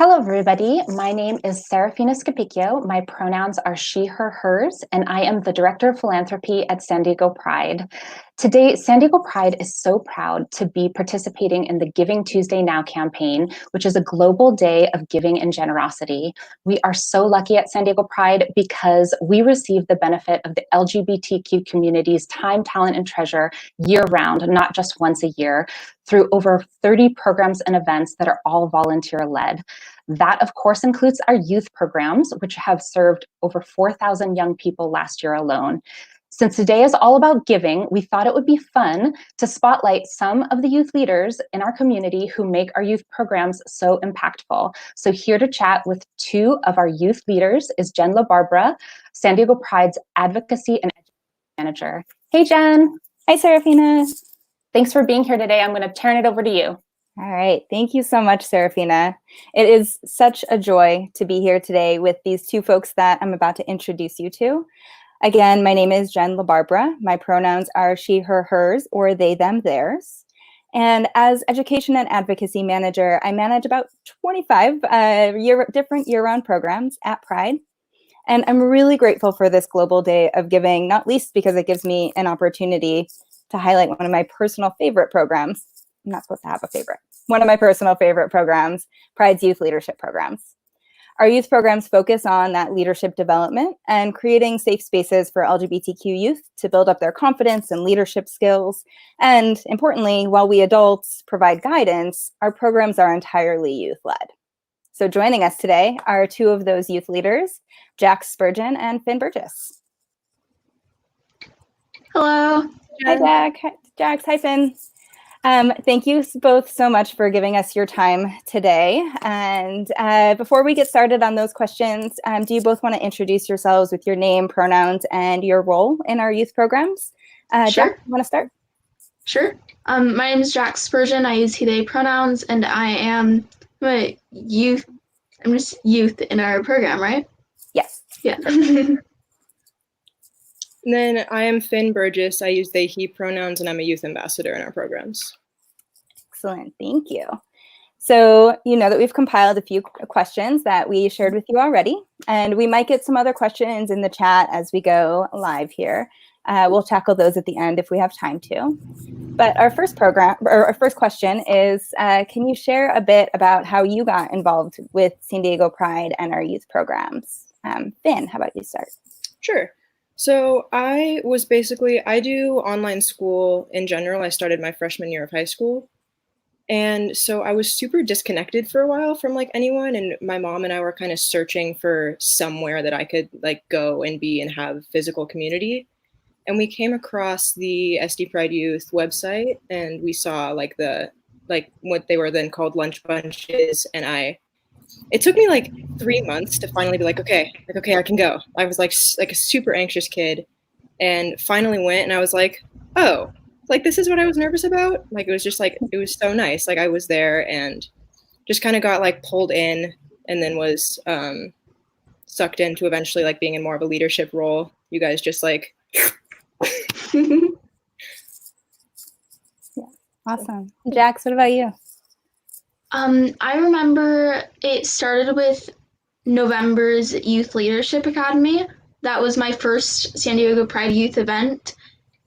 Hello, everybody. My name is Serafina Scapicchio. My pronouns are she, her, hers, and I am the Director of Philanthropy at San Diego Pride. Today, San Diego Pride is so proud to be participating in the Giving Tuesday Now campaign, which is a global day of giving and generosity. We are so lucky at San Diego Pride because we receive the benefit of the LGBTQ community's time, talent, and treasure year-round, not just once a year, through over 30 programs and events that are all volunteer-led. That, of course, includes our youth programs, which have served over 4,000 young people last year alone. Since today is all about giving, we thought it would be fun to spotlight some of the youth leaders in our community who make our youth programs so impactful. So here to chat with two of our youth leaders is Jen LaBarbera, San Diego Pride's Advocacy and Education Manager. Hey, Jen. Hi, Serafina. Thanks for being here today. I'm going to turn it over to you. All right. Thank you so much, Serafina. It is such a joy to be here today with these two folks that I'm about to introduce you to. Again, my name is Jen LaBarbera. My pronouns are she, her, hers, or they, them, theirs. And as Education and Advocacy Manager, I manage about 25 different year-round programs at Pride. And I'm really grateful for this Global Day of Giving, not least because it gives me an opportunity to highlight one of my personal favorite programs. I'm not supposed to have a favorite. One of my personal favorite programs, Pride's Youth Leadership Programs. Our youth programs focus on that leadership development and creating safe spaces for LGBTQ youth to build up their confidence and leadership skills. And importantly, while we adults provide guidance, our programs are entirely youth-led. So joining us today are two of those youth leaders, Jax Spurgeon and Finn Burgess. Hello. Hi, Jax. Hi, Finn. Thank you both so much for giving us your time today. And before we get started on those questions, do you both want to introduce yourselves with your name, pronouns, and your role in our youth programs? Sure. Jax, you want to start? Sure. My name is Jax Spurgeon. I use he, they pronouns, and I am a youth. I'm just youth in our program, right? Yes. Yeah. And then I am Finn Burgess. I use they, he pronouns, and I'm a youth ambassador in our programs. Excellent. Thank you. So you know that we've compiled a few questions that we shared with you already, and we might get some other questions in the chat as we go live here. We'll tackle those at the end if we have time to. But our first question is, can you share a bit about how you got involved with San Diego Pride and our youth programs? Finn, how about you start? Sure. So I do online school in general. I started my freshman year of high school. And so I was super disconnected for a while from like anyone. And my mom and I were kind of searching for somewhere that I could like go and be and have physical community. And we came across the SD Pride Youth website, and we saw like what they were then called lunch bunches. And it took me like 3 months to finally be like, okay, I can go. I was like a super anxious kid, and finally went, and I was like, oh, like this is what I was nervous about. Like it was just like, it was so nice. Like I was there and just kind of got like pulled in, and then was sucked into eventually like being in more of a leadership role. You guys just like. Yeah. Awesome. Jax, what about you? I remember it started with November's Youth Leadership Academy. That was my first San Diego Pride Youth event.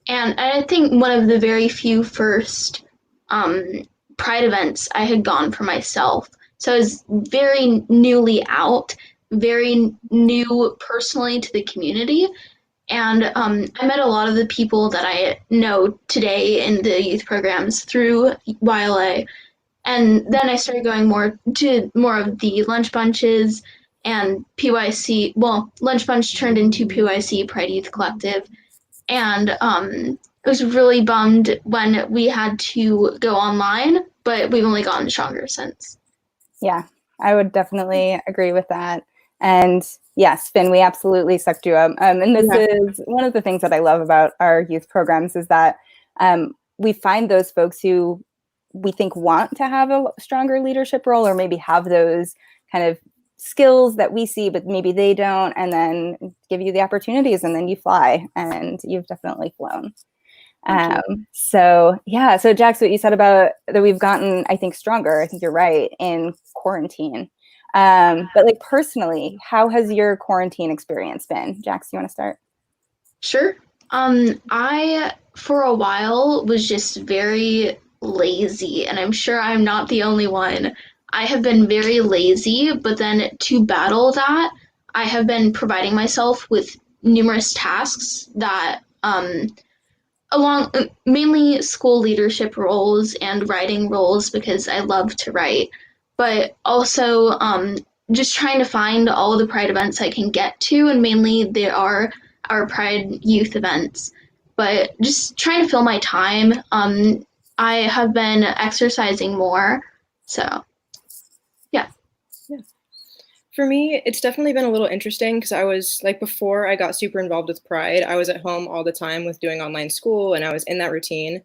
And I think one of the very few first Pride events I had gone for myself. So I was very newly out, very new personally to the community. And I met a lot of the people that I know today in the youth programs through YLA. And then I started going more of the lunch bunches and PYC. Well, lunch bunch turned into PYC, Pride Youth Collective. And I was really bummed when we had to go online, but we've only gotten stronger since. Yeah, I would definitely agree with that. And yes, Finn, we absolutely sucked you up. And this is one of the things that I love about our youth programs is that we find those folks who we think want to have a stronger leadership role, or maybe have those kind of skills that we see, but maybe they don't, and then give you the opportunities, and then you fly, and you've definitely flown. So Jax, what you said about that we've gotten, I think, stronger. I think you're right, in quarantine. But like personally, how has your quarantine experience been? Jax, you want to start? Sure. I, for a while, was just very lazy, and I'm sure I'm not the only one. I have been very lazy, but then to battle that, I have been providing myself with numerous tasks that, along mainly school leadership roles and writing roles because I love to write, but also just trying to find all the Pride events I can get to, and mainly they are our Pride youth events. But just trying to fill my time. I have been exercising more, so yeah. For me, it's definitely been a little interesting because I was like, before I got super involved with Pride, I was at home all the time with doing online school and I was in that routine.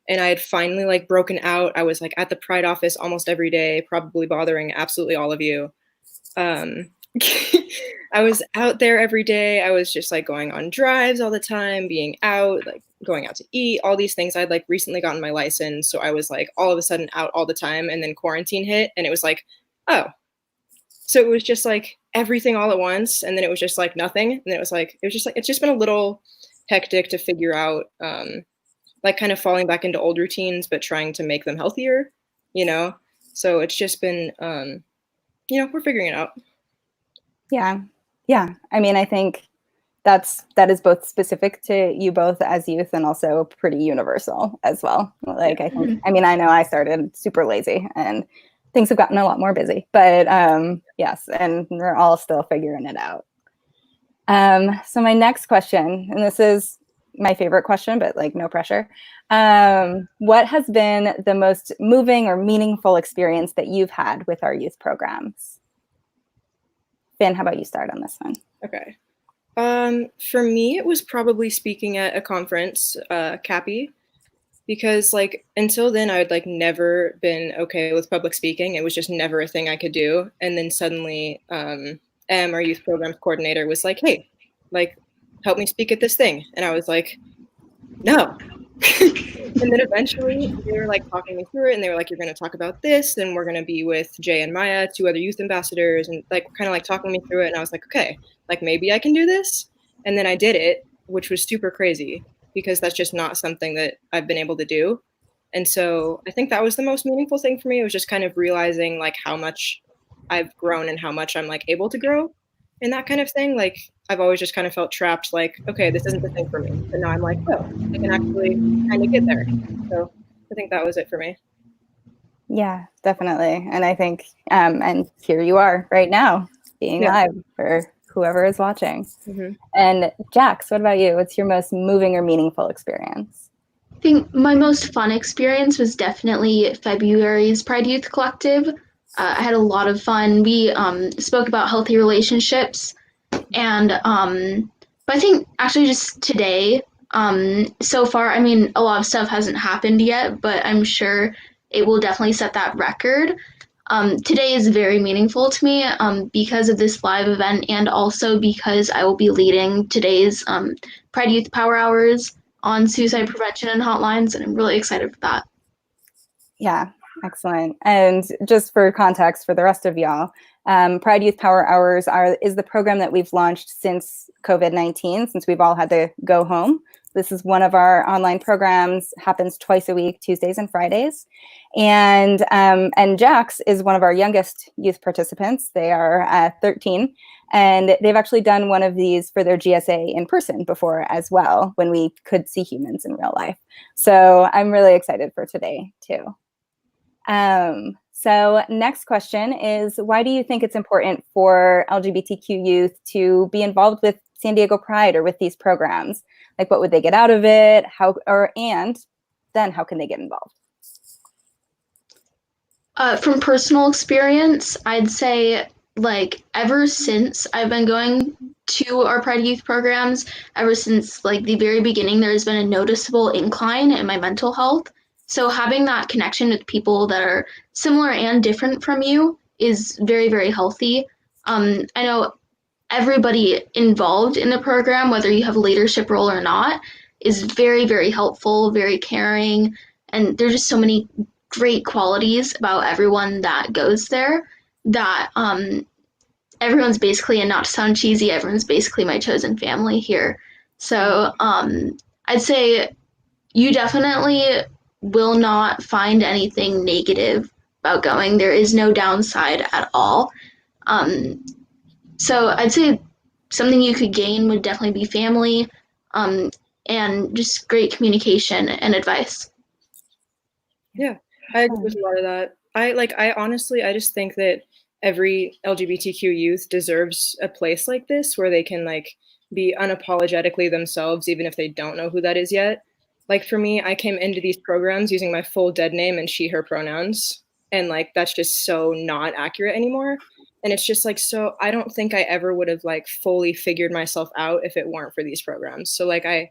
And I had finally like broken out. I was like at the Pride office almost every day, probably bothering absolutely all of you. Um, I was out there every day. I was just like going on drives all the time, being out, like going out to eat, all these things. I'd like recently gotten my license. So I was like all of a sudden out all the time. And then quarantine hit and it was like, oh, so it was just like everything all at once. And then it was just like nothing. And then it was just like, it's just been a little hectic to figure out, like kind of falling back into old routines, but trying to make them healthier, you know? So it's just been, we're figuring it out. Yeah. Yeah. I mean, I think that is both specific to you both as youth and also pretty universal as well. Like, I think, I mean, I know I started super lazy and things have gotten a lot more busy, but yes, and we're all still figuring it out. So my next question, and this is my favorite question, but like no pressure. What has been the most moving or meaningful experience that you've had with our youth programs? Finn, how about you start on this one? Okay. For me, it was probably speaking at a conference, CAPI, because like until then I'd like never been okay with public speaking. It was just never a thing I could do. And then suddenly our youth programs coordinator was like, hey, like help me speak at this thing. And I was like, no. And then eventually they were like talking me through it and they were like, you're going to talk about this and we're going to be with Jay and Maya, 2 other youth ambassadors, and like kind of like talking me through it. And I was like, okay, like maybe I can do this. And then I did it, which was super crazy because that's just not something that I've been able to do. And so I think that was the most meaningful thing for me. It was just kind of realizing like how much I've grown and how much I'm like able to grow and that kind of thing. Like I've always just kind of felt trapped, like, okay, this isn't the thing for me. But now I'm like, oh, I can actually kind of get there. So I think that was it for me. Yeah, definitely. And I think, and here you are right now being live for whoever is watching. Mm-hmm. And Jax, what about you? What's your most moving or meaningful experience? I think my most fun experience was definitely February's Pride Youth Collective. I had a lot of fun. We spoke about healthy relationships, and but I think actually just today, so far, I mean, a lot of stuff hasn't happened yet, but I'm sure it will definitely set that record. Today is very meaningful to me because of this live event and also because I will be leading today's Pride Youth Power Hours on suicide prevention and hotlines, and I'm really excited for that. Yeah, excellent. And just for context for the rest of y'all, Pride Youth Power Hours is the program that we've launched since COVID-19, since we've all had to go home. This is one of our online programs, happens twice a week, Tuesdays and Fridays. And Jax is one of our youngest youth participants. They are 13, and they've actually done one of these for their GSA in person before as well, when we could see humans in real life. So I'm really excited for today too. So next question is, why do you think it's important for LGBTQ youth to be involved with San Diego Pride or with these programs? Like, what would they get out of it? And then how can they get involved? From personal experience, I'd say like ever since I've been going to our Pride Youth programs, ever since like the very beginning, there's been a noticeable incline in my mental health. So having that connection with people that are similar and different from you is very, very healthy. I know everybody involved in the program, whether you have a leadership role or not, is very, very helpful, very caring. And there's just so many great qualities about everyone that goes there that everyone's basically, and not to sound cheesy, everyone's basically my chosen family here. So I'd say you definitely will not find anything negative about going. There is no downside at all. So I'd say something you could gain would definitely be family, and just great communication and advice. Yeah, I agree with a lot of that. I honestly, I just think that every LGBTQ youth deserves a place like this where they can like be unapologetically themselves, even if they don't know who that is yet. Like for me, I came into these programs using my full dead name and she, her pronouns. And like, that's just so not accurate anymore. And it's just like, so I don't think I ever would have like fully figured myself out if it weren't for these programs. So like, I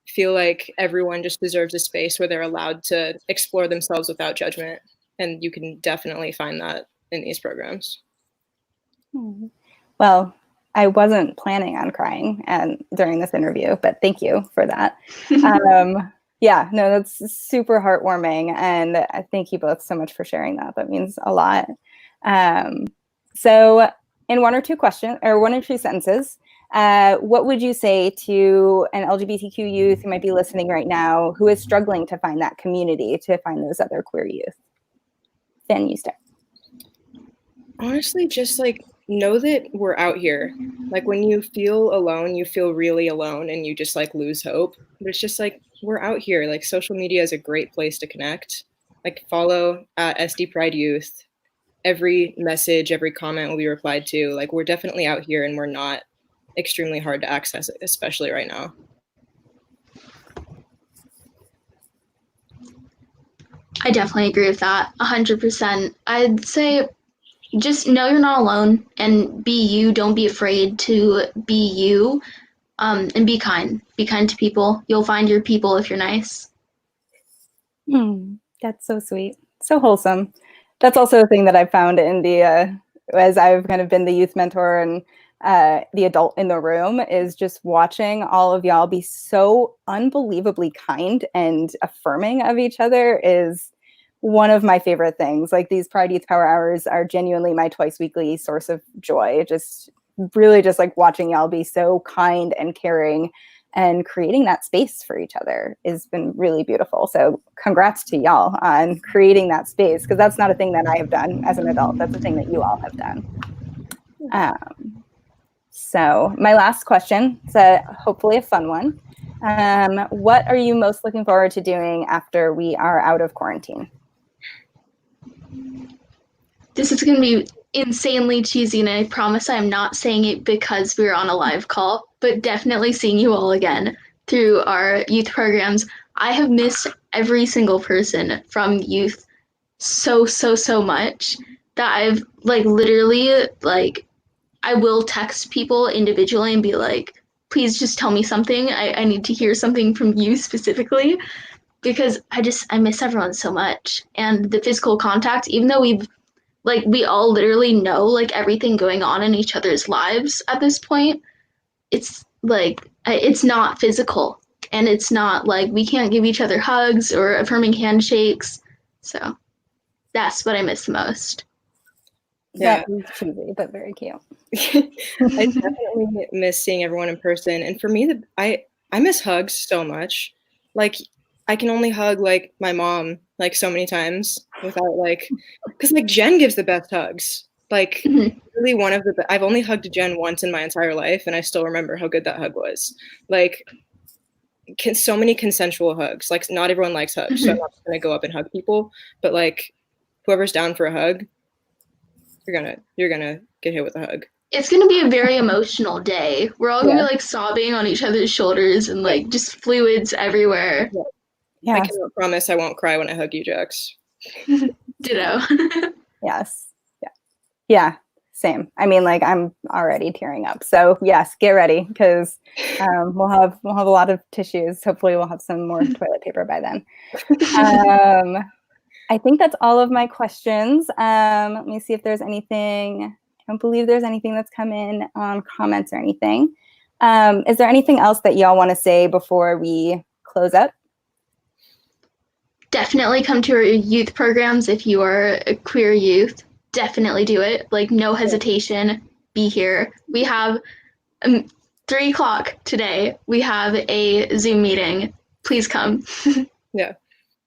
feel like everyone just deserves a space where they're allowed to explore themselves without judgment. And you can definitely find that in these programs. Well, I wasn't planning on crying during this interview, but thank you for that. Yeah, no, that's super heartwarming. And thank you both so much for sharing that. That means a lot. So in one or two sentences, what would you say to an LGBTQ youth who might be listening right now who is struggling to find that community, to find those other queer youth? Finn, you start. Honestly, just like know that we're out here. Like when you feel alone, you feel really alone and you just like lose hope. But it's just like we're out here. Like social media is a great place to connect. Like follow SD Pride Youth. Every message, every comment will be replied to. Like we're definitely out here and we're not extremely hard to access, especially right now. I definitely agree with that 100%. I'd say just know you're not alone and be you. Don't be afraid to be you, and be kind. Be kind to people. You'll find your people if you're nice. That's so sweet. So wholesome. That's also a thing that I've found in as I've kind of been the youth mentor and the adult in the room, is just watching all of y'all be so unbelievably kind and affirming of each other is one of my favorite things. Like these Pride Youth Power Hours are genuinely my twice weekly source of joy. Just really just like watching y'all be so kind and caring and creating that space for each other has been really beautiful. So congrats to y'all on creating that space, because that's not a thing that I have done as an adult. That's a thing that you all have done. So my last question is hopefully a fun one. What are you most looking forward to doing after we are out of quarantine? This is going to be insanely cheesy, and I promise I'm not saying it because we're on a live call, but definitely seeing you all again through our youth programs. I have missed every single person from youth so much that I've like literally like I will text people individually and be like, please just tell me something. I need to hear something from you specifically, because I miss everyone so much. And the physical contact, even though we all literally know like everything going on in each other's lives at this point, it's like it's not physical, and it's not like we can't give each other hugs or affirming handshakes. So that's what I miss the most. Yeah, that is cheesy, but very cute. I definitely miss seeing everyone in person. And for me, I miss hugs so much. Like I can only hug like my mom like so many times without like, because like Jen gives the best hugs. Like really one of the, I've only hugged Jen once in my entire life, and I still remember how good that hug was. Like so many consensual hugs. Like not everyone likes hugs, so I'm not gonna go up and hug people, but like whoever's down for a hug, you're gonna get hit with a hug. It's gonna be a very emotional day. We're all gonna be like sobbing on each other's shoulders and like just fluids everywhere. Yeah. I cannot promise I won't cry when I hug you, Jax. Ditto. Yes. Yeah. Same. I mean, like I'm already tearing up. So yes, get ready, because we'll have a lot of tissues. Hopefully, we'll have some more toilet paper by then. I think that's all of my questions. Let me see if there's anything. I don't believe there's anything that's come in on comments or anything. Is there anything else that y'all want to say before we close up? Definitely come to our youth programs if you are a queer youth. Definitely do it. Like no hesitation. be here. We have 3 o'clock today. We have a Zoom meeting. Please come. Yeah.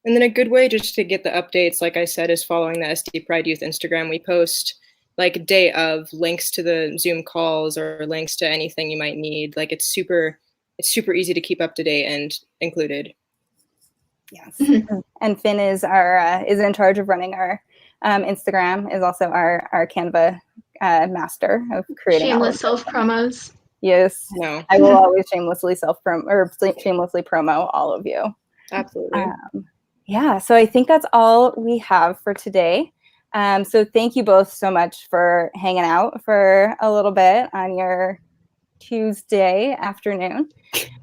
And then a good way just to get the updates, like I said, is following the SD Pride Youth Instagram. We post like day of links to the Zoom calls or links to anything you might need. Like it's super easy to keep up to date and included. Yes. And Finn is is in charge of running our Instagram, is also our Canva master of creating shameless self promos. Yes. No. I will always shamelessly shamelessly promo all of you. Absolutely. Yeah, so I think that's all we have for today. So thank you both so much for hanging out for a little bit on your Tuesday afternoon.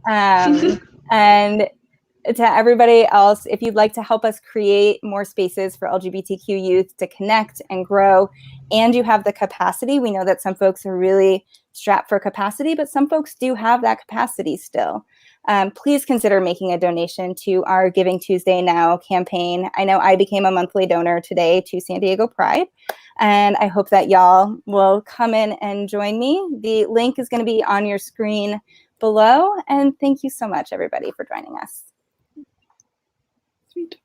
And to everybody else, if you'd like to help us create more spaces for LGBTQ youth to connect and grow, and you have the capacity, we know that some folks are really strapped for capacity, but some folks do have that capacity still. Please consider making a donation to our Giving Tuesday Now campaign. I know I became a monthly donor today to San Diego Pride, and I hope that y'all will come in and join me. The link is going to be on your screen below, and thank you so much, everybody, for joining us. Sweet.